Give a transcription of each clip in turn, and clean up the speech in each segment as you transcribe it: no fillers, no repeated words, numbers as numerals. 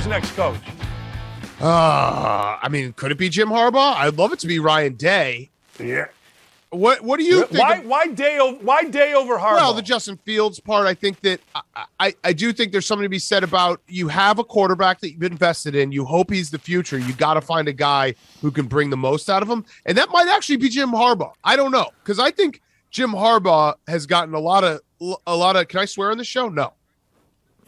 Who's next coach? I mean, could it be Jim Harbaugh? I'd love it to be Ryan Day. Yeah. What do you think? Why Day over Harbaugh? Well, the Justin Fields part, I think that I do think there's something to be said about you have a quarterback that you've invested in. You hope he's the future. You got to find a guy who can bring the most out of him. And that might actually be Jim Harbaugh. I don't know. Because I think Jim Harbaugh has gotten a lot of, can I swear on the show? No.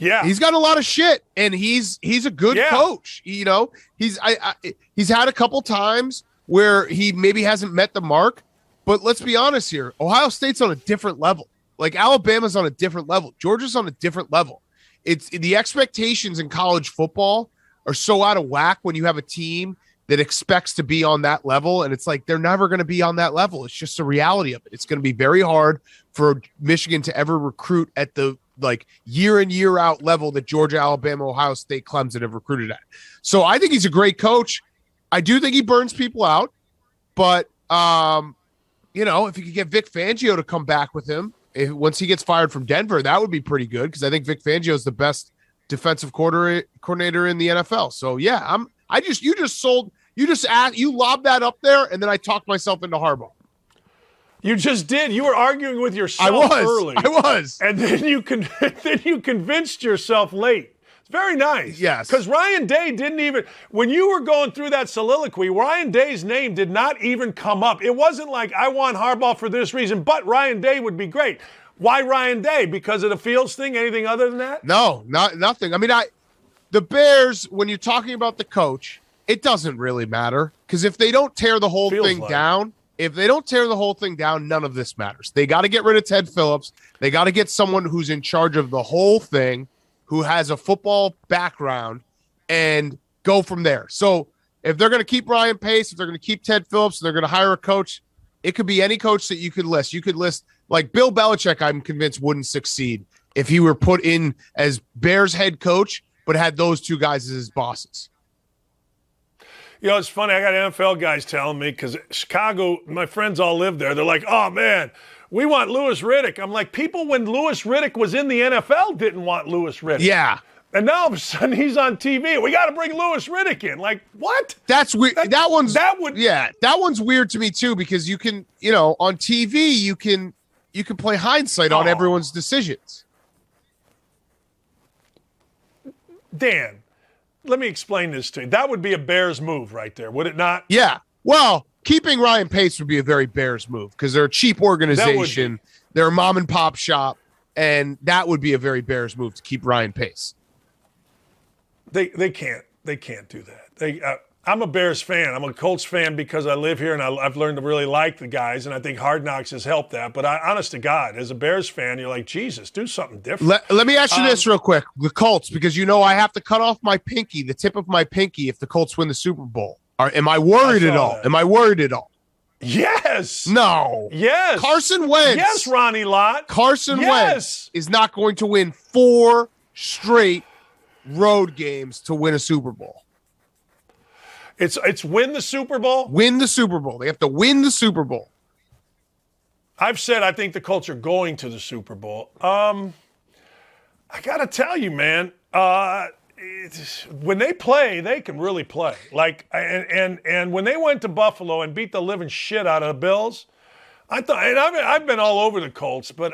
Yeah. He's got a lot of shit, and he's a good coach. You know, he's had a couple times where he maybe hasn't met the mark. But let's be honest here. Ohio State's on a different level. Like Alabama's on a different level. Georgia's on a different level. It's the expectations in college football are so out of whack when you have a team that expects to be on that level. And it's like, they're never going to be on that level. It's just the reality of it. It's going to be very hard for Michigan to ever recruit at the like year in, year out level that Georgia, Alabama, Ohio State, Clemson have recruited at. So I think he's a great coach. I do think he burns people out, but you know, if you could get Vic Fangio to come back with him once he gets fired from Denver, that would be pretty good because I think Vic Fangio is the best defensive coordinator in the NFL. So yeah, you lobbed that up there, and then I talked myself into Harbaugh. You just did. You were arguing with yourself early. I was, and then you convinced yourself late. Very nice. Yes. Because Ryan Day didn't even, when you were going through that soliloquy, Ryan Day's name did not even come up. It wasn't like, I want Harbaugh for this reason, but Ryan Day would be great. Why Ryan Day? Because of the Fields thing? Anything other than that? No, nothing. I mean, the Bears, when you're talking about the coach, it doesn't really matter. Because if they don't tear the whole thing down, none of this matters. They got to get rid of Ted Phillips. They got to get someone who's in charge of the whole thing, who has a football background, and go from there. So if they're going to keep Ryan Pace, if they're going to keep Ted Phillips, and they're going to hire a coach, it could be any coach that you could list. You could list, like Bill Belichick, I'm convinced wouldn't succeed if he were put in as Bears head coach, but had those two guys as his bosses. You know, it's funny. I got NFL guys telling me because Chicago, my friends all live there. They're like, oh, man, we want Louis Riddick. I'm like, people when Louis Riddick was in the NFL didn't want Louis Riddick. Yeah. And now all of a sudden he's on TV. We got to bring Louis Riddick in. Like, what? That's weird. That one's weird to me too, because you can, you know, on TV you can play hindsight on everyone's decisions. Dan, let me explain this to you. That would be a Bears move right there, would it not? Yeah. Well, keeping Ryan Pace would be a very Bears move because they're a cheap organization. They're a mom and pop shop, and that would be a very Bears move to keep Ryan Pace. They can't do that. I'm a Bears fan. I'm a Colts fan because I live here and I've learned to really like the guys, and I think Hard Knocks has helped that. But honest to God, as a Bears fan, you're like, Jesus, do something different. Let me ask you this real quick. The Colts, because you know I have to cut off my pinky, the tip of my pinky, if the Colts win the Super Bowl. Am I worried at all? Am I worried at all? Yes. No. Yes. Carson Wentz. Yes, Ronnie Lott. Carson Wentz is not going to win 4 straight road games to win a Super Bowl. It's win the Super Bowl? Win the Super Bowl. They have to win the Super Bowl. I've said I think the Colts are going to the Super Bowl. I got to tell you, man, when they play, they can really play. Like, and when they went to Buffalo and beat the living shit out of the Bills, I thought, and I've been all over the Colts, but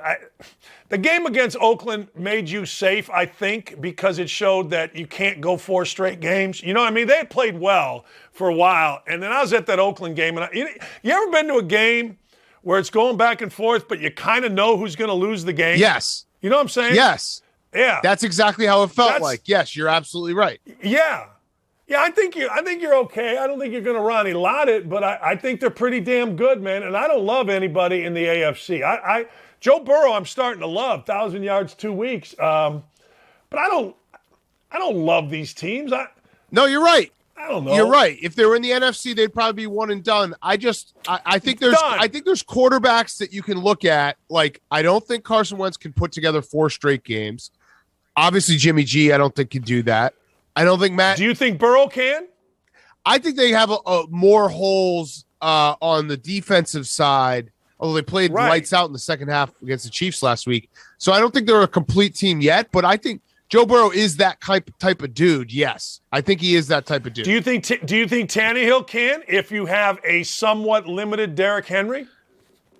the game against Oakland made you safe, I think, because it showed that you can't go 4 straight games. You know what I mean? They had played well for a while, and then I was at that Oakland game, and you ever been to a game where it's going back and forth, but you kind of know who's going to lose the game? Yes. You know what I'm saying? Yes. Yeah. That's exactly how it felt like. Yes, you're absolutely right. Yeah. Yeah, I think you're okay. I don't think you're going to Ronnie Lott it, but I think they're pretty damn good, man. And I don't love anybody in the AFC. Joe Burrow, I'm starting to love 1,000 yards 2 weeks, but I don't love these teams. No, you're right. I don't know. You're right. If they were in the NFC, they'd probably be one and done. I think there's quarterbacks that you can look at. Like, I don't think Carson Wentz can put together 4 straight games. Obviously, Jimmy G, I don't think can do that. I don't think Matt. Do you think Burrow can? I think they have more holes on the defensive side, although they played lights out in the second half against the Chiefs last week. So I don't think they're a complete team yet, but I think Joe Burrow is that type of dude. Yes, I think he is that type of dude. Do you think Tannehill can if you have a somewhat limited Derrick Henry?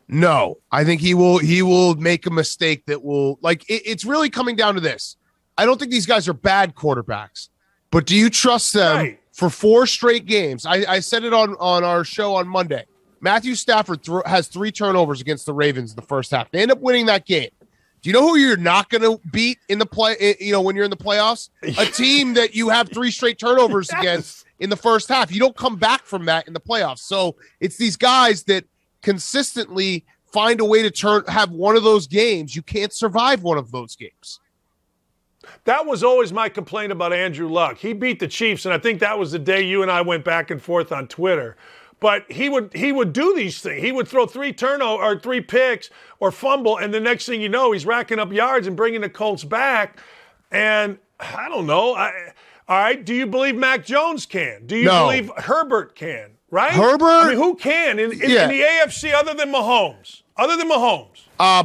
No, I think he will make a mistake that will it's really coming down to this. I don't think these guys are bad quarterbacks, but do you trust them for 4 straight games? I said it on our show on Monday. Matthew Stafford has 3 turnovers against the Ravens in the first half. They end up winning that game. Do you know who you're not going to beat in the play? When you're in the playoffs, a team that you have 3 straight turnovers against in the first half. You don't come back from that in the playoffs. So it's these guys that consistently find a way to have one of those games. You can't survive one of those games. That was always my complaint about Andrew Luck. He beat the Chiefs, and I think that was the day you and I went back and forth on Twitter. But he would do these things. He would throw 3 picks or fumble, and the next thing you know, he's racking up yards and bringing the Colts back. And I don't know. All right, do you believe Mac Jones can? Do you believe Herbert can? Right? Herbert? I mean, who can in the AFC other than Mahomes?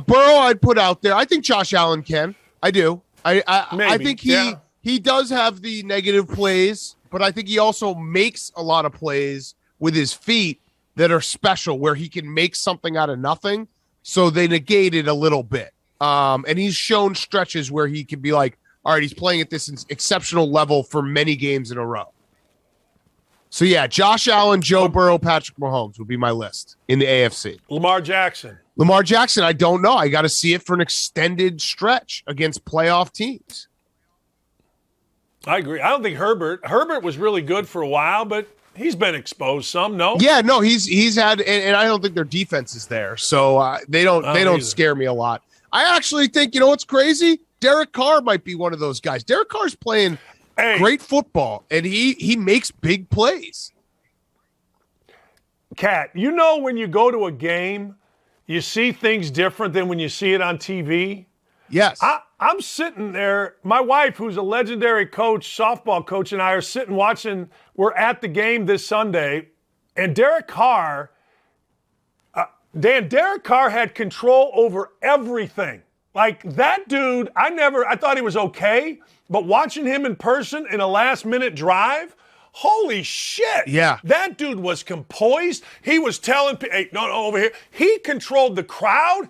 Burrow, I'd put out there. I think Josh Allen can. I do. I think he does have the negative plays, but I think he also makes a lot of plays with his feet that are special, where he can make something out of nothing. So they negate it a little bit. And he's shown stretches where he can be like, all right, he's playing at this exceptional level for many games in a row. So yeah, Josh Allen, Joe Burrow, Patrick Mahomes would be my list in the AFC. Lamar Jackson, I don't know. I got to see it for an extended stretch against playoff teams. I agree. I don't think Herbert was really good for a while, but he's been exposed some, no? Yeah, no, he's had, and I don't think their defense is there, so they don't scare me a lot. I actually think, you know what's crazy? Derek Carr might be one of those guys. Derek Carr's playing great football, and he makes big plays. Kat, when you go to a game, you see things different than when you see it on TV? Yes. I'm sitting there. My wife, who's a legendary softball coach, and I are sitting watching. We're at the game this Sunday, and Derek Carr, Derek Carr had control over everything. Like that dude, I thought he was okay, but watching him in person in a last-minute drive, holy shit. Yeah. That dude was composed. He was telling people, hey, no, over here. He controlled the crowd.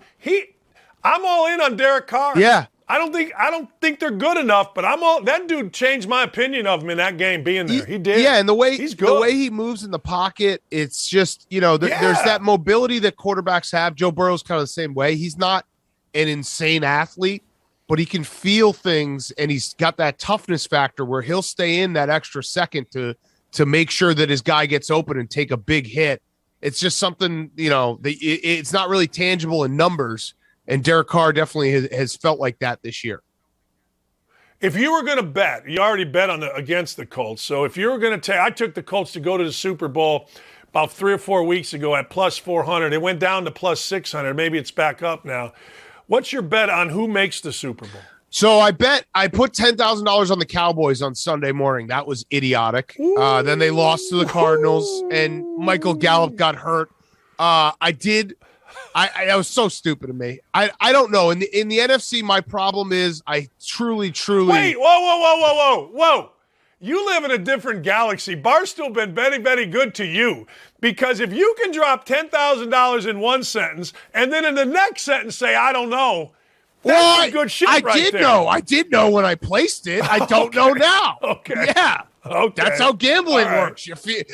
I'm all in on Derek Carr. Yeah. I don't think they're good enough, but that dude changed my opinion of him in that game being there. He did. Yeah, and he's good. The way he moves in the pocket, it's just, there's that mobility that quarterbacks have. Joe Burrow's kind of the same way. He's not an insane athlete, but he can feel things, and he's got that toughness factor where he'll stay in that extra second to make sure that his guy gets open and take a big hit. It's just something, it's not really tangible in numbers. And Derek Carr definitely has felt like that this year. If you were going to bet, you already bet against the Colts. So if you were going to I took the Colts to go to the Super Bowl about 3 or 4 weeks ago at plus 400. It went down to plus 600. Maybe it's back up now. What's your bet on who makes the Super Bowl? So I put $10,000 on the Cowboys on Sunday morning. That was idiotic. Then they lost to the Cardinals, and Michael Gallup got hurt. That was so stupid of me. I don't know. In the NFC, my problem is I truly. Wait, whoa. You live in a different galaxy. Barstool been very, very good to you. Because if you can drop $10,000 in one sentence and then in the next sentence say, I don't know, that's good shit right there. I did know when I placed it. I don't know now. Okay. Yeah. Okay. That's how gambling works.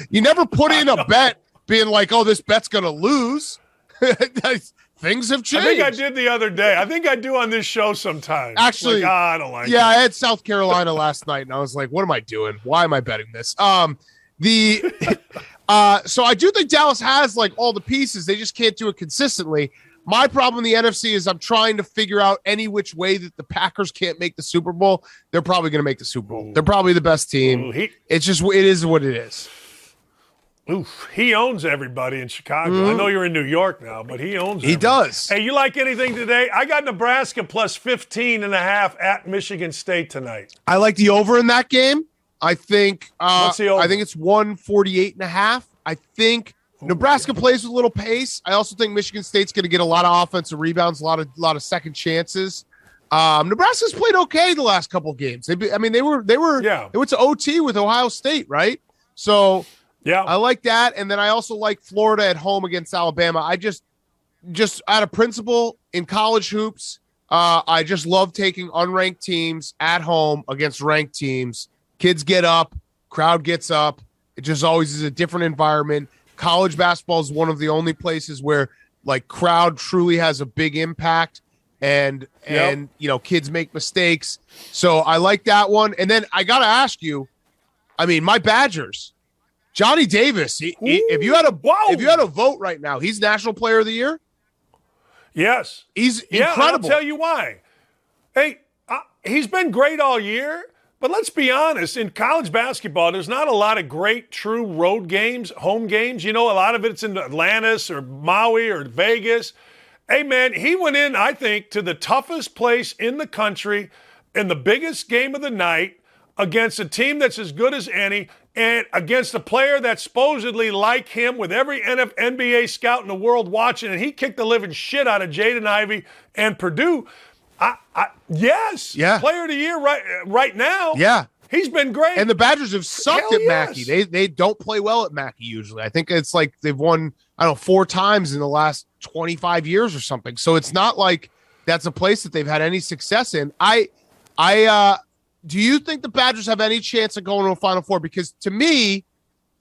You never put in a bet being like, oh, this bet's going to lose. Things have changed. I think I did the other day. I think I do on this show sometimes. Actually, I don't like it. Yeah, I had South Carolina last night, and I was like, what am I doing? Why am I betting this? So I do think Dallas has all the pieces. They just can't do it consistently. My problem in the NFC is I'm trying to figure out any which way that the Packers can't make the Super Bowl. They're probably going to make the Super Bowl. They're probably the best team. It is what it is. Oof, he owns everybody in Chicago. Mm-hmm. I know you're in New York now, but he owns everybody. He does. Hey, you like anything today? I got Nebraska plus 15.5 at Michigan State tonight. I like the over in that game. I think What's the over? I think it's 148.5. I think Nebraska plays with a little pace. I also think Michigan State's going to get a lot of offensive rebounds, a lot of second chances. Nebraska's played okay the last couple of games. They went to OT with Ohio State, right? So yeah, I like that. And then I also like Florida at home against Alabama. I just out of principle in college hoops, I just love taking unranked teams at home against ranked teams. Kids get up, crowd gets up. It just always is a different environment. College basketball is one of the only places where like crowd truly has a big impact and kids make mistakes. So I like that one. And then I got to ask you, I mean, my Badgers, Johnny Davis, if you had a vote right now, he's National Player of the Year. Yes. He's incredible. I'll tell you why. Hey, he's been great all year, but let's be honest. In college basketball, there's not a lot of great, true road games, home games. A lot of it's in Atlantis or Maui or Vegas. Hey, man, he went in, I think, to the toughest place in the country in the biggest game of the night against a team that's as good as any and against a player that's supposedly like him with every NBA scout in the world watching, and he kicked the living shit out of Jaden Ivey and Purdue. Yes. Yeah. Player of the year right now. Yeah. He's been great. And the Badgers have sucked at yes. Mackey. They don't play well at Mackey usually. I think it's like they've won, 4 times in the last 25 years or something. So it's not like that's a place that they've had any success in. Do you think the Badgers have any chance of going to a Final Four? Because to me,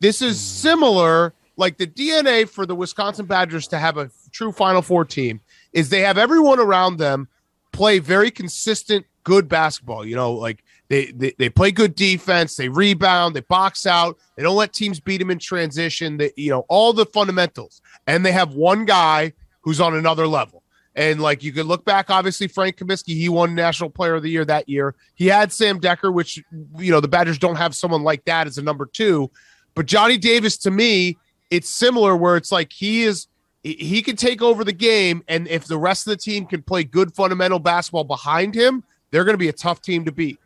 this is similar, like the DNA for the Wisconsin Badgers to have a true Final Four team is they have everyone around them play very consistent, good basketball. Like they play good defense, they rebound, they box out, they don't let teams beat them in transition, all the fundamentals. And they have one guy who's on another level. And like you could look back, obviously Frank Kaminsky, he won National Player of the Year that year. He had Sam Decker, which the Badgers don't have someone like that as a number 2. But Johnny Davis, to me, it's similar where it's like he can take over the game, and if the rest of the team can play good fundamental basketball behind him, they're going to be a tough team to beat.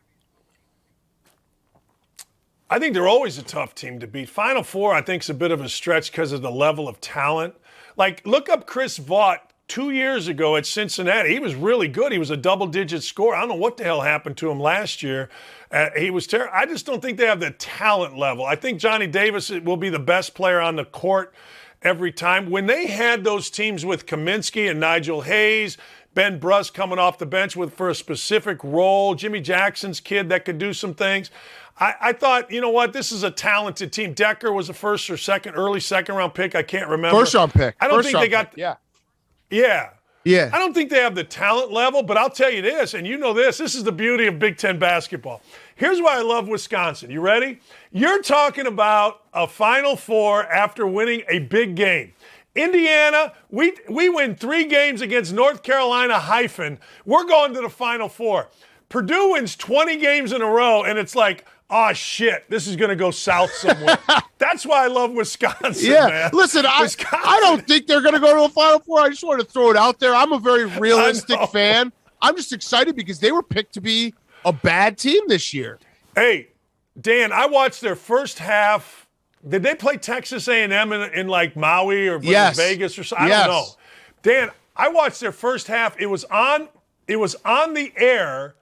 I think they're always a tough team to beat. Final Four, I think, is a bit of a stretch because of the level of talent. Like, look up Chris Vaught 2 years ago at Cincinnati. He was really good. He was a double-digit scorer. I don't know what the hell happened to him last year. He was terrible. I just don't think they have the talent level. I think Johnny Davis will be the best player on the court every time. When they had those teams with Kaminsky and Nigel Hayes, Ben Bruss coming off the bench for a specific role, Jimmy Jackson's kid that could do some things, I thought, you know what, this is a talented team. Decker was a early second round pick. I can't remember. First round pick. I don't think they got. Yeah. I don't think they have the talent level, but I'll tell you this, and you know this is the beauty of Big Ten basketball. Here's why I love Wisconsin. You ready? You're talking about a Final Four after winning a big game. Indiana, we win 3 games against North Carolina – we're going to the Final Four. Purdue wins 20 games in a row, and it's like, oh, shit, this is going to go south somewhere. That's why I love Wisconsin, man. Listen, I don't think they're going to go to a Final Four. I just want to throw it out there. I'm a very realistic fan. I'm just excited because they were picked to be a bad team this year. Hey, Dan, I watched their first half. Did they play Texas A&M in like Maui or Vegas or something? I don't know. Dan, I watched their first half. It was on the air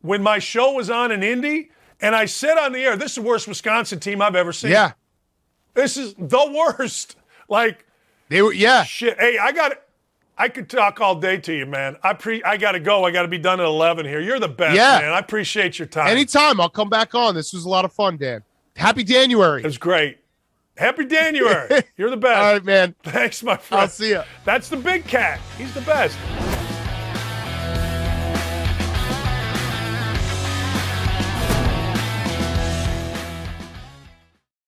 when my show was on in Indy. And I said on the air, this is the worst Wisconsin team I've ever seen. Yeah. This is the worst. Like, they were, shit. Hey, I could talk all day to you, man. I got to go. I got to be done at 11 here. You're the best, man. I appreciate your time. Anytime. I'll come back on. This was a lot of fun, Dan. Happy January. It was great. Happy January. You're the best. All right, man. Thanks, my friend. I'll see you. That's the big cat. He's the best.